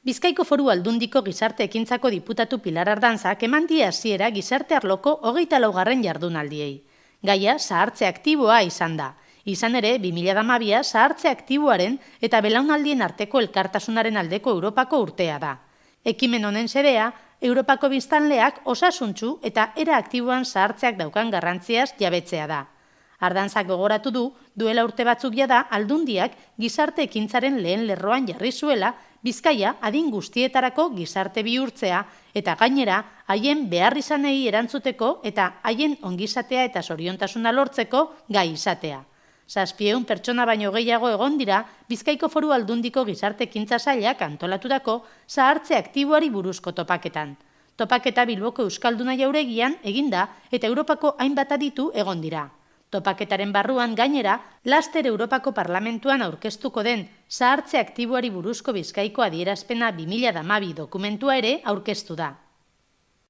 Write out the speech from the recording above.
Bizkaiko Foru Aldundiko gizarte ekintzako diputatu Pilar Ardanzak eman die hasiera gizarte arloko 24. jardunaldiei. Gaia zahartze aktiboa izan da. Izan ere, 2012 zahartze aktiboaren eta belaunaldien arteko elkartasunaren aldeko Europako urtea da. Ekimen honen xedea, Europako biztanleak osasuntsu eta era aktiboan zahartzeak daukan garrantziaz jabetzea da. Ardanzak gogoratu du, duela urte batzuk jada Aldundiak gizarte ekintzaren lehen lerroan jarri zuela, Bizkaia adin guztietarako gizarte bihurtzea eta gainera haien beharrizanei erantzuteko eta haien ongizatea eta zoriontasuna lortzeko gai izatea. 700 pertsona baino gehiago egon dira Bizkaiko Foru Aldundiko gizarte ekintza sailak antolatutako zahartze aktiboari buruzko topaketan. Topaketa Bilboko Euskalduna jauregian eginda eta Europako hainbat aditu egon dira. Topaketaren barruan gainera, laster Europako Parlamentuan aurkeztuko den zahartze aktiboari buruzko Bizkaiko adierazpena 2012 dokumentua ere aurkeztu da.